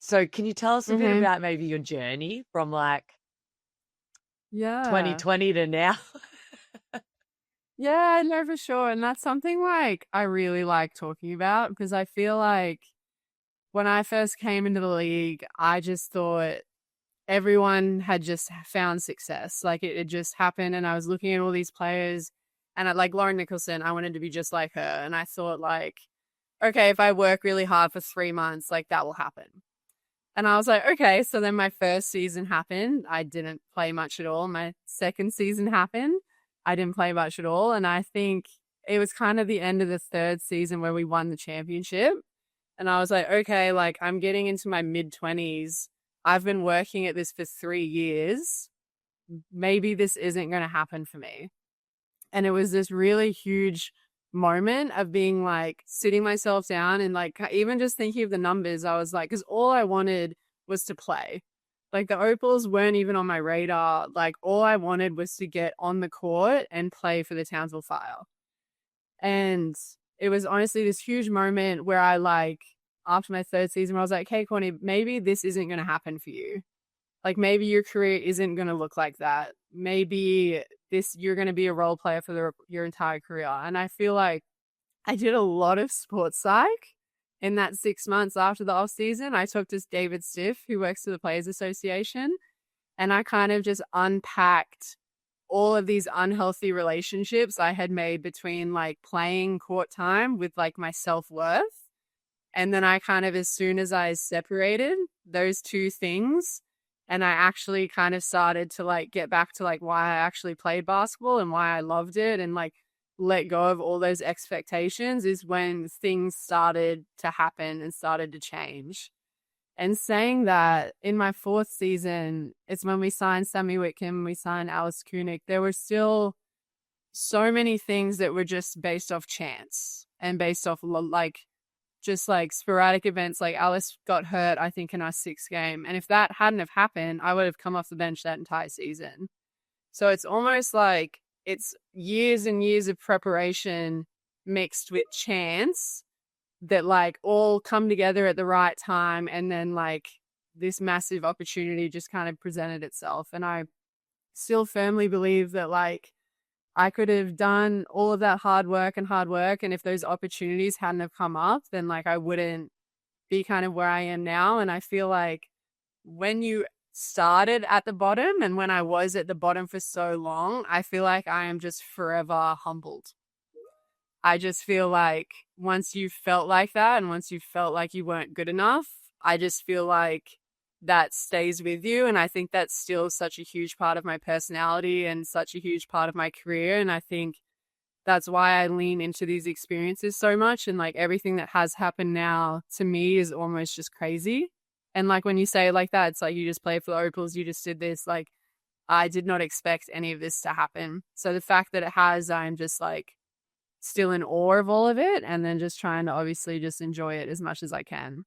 So can you tell us a bit Mm-hmm. about maybe your journey from like Yeah. 2020 to now? Yeah, I know for sure. And that's something like I really like talking about because I feel like when I first came into the league, I just thought everyone had just found success. Like it just happened. And I was looking at all these players and like Lauren Nicholson, I wanted to be just like her. And I thought like, okay, if I work really hard for 3 months, like that will happen. And I was like, okay. So then my first season happened. I didn't play much at all. My second season happened. I didn't play much at all. And I think it was kind of the end of the third season where we won the championship. And I was like, okay, like I'm getting into my mid 20s. I've been working at this for 3 years. Maybe this isn't going to happen for me. And it was this really huge moment of being like sitting myself down and like even just thinking of the numbers. I was like, because all I wanted was to play. Like the Opals weren't even on my radar. Like all I wanted was to get on the court and play for the Townsville Fire. And it was honestly this huge moment where I like, after my third season, where I was like, hey, Courtney, maybe this isn't going to happen for you. Like maybe your career isn't going to look like that. Maybe you're going to be a role player for your entire career. And I feel like I did a lot of sports psych in that 6 months after the off season. I talked to David Stiff, who works for the Players Association, and I kind of just unpacked all of these unhealthy relationships I had made between like playing court time with like my self-worth. And then I kind of, as soon as I separated those two things, and I actually kind of started to like get back to like why I actually played basketball and why I loved it and like let go of all those expectations, is when things started to happen and started to change. And saying that, in my fourth season, it's when we signed Sammy Whitcomb, we signed Alice Kunik. There were still so many things that were just based off chance and based off like just like sporadic events. Like Alice got hurt, I think, in our sixth game. And if that hadn't have happened, I would have come off the bench that entire season. So it's almost like it's years and years of preparation mixed with chance that like all come together at the right time. And then like this massive opportunity just kind of presented itself. And I still firmly believe that like I could have done all of that hard work. And if those opportunities hadn't have come up, then like I wouldn't be kind of where I am now. And I feel like when you started at the bottom and when I was at the bottom for so long, I feel like I am just forever humbled. I just feel like once you felt like that and once you felt like you weren't good enough, I just feel like that stays with you. And I think that's still such a huge part of my personality and such a huge part of my career. And I think that's why I lean into these experiences so much. And like everything that has happened now to me is almost just crazy. And like when you say it like that, it's like you just played for the Opals, you just did this. Like I did not expect any of this to happen. So the fact that it has, I'm just like still in awe of all of it, and then just trying to obviously just enjoy it as much as I can.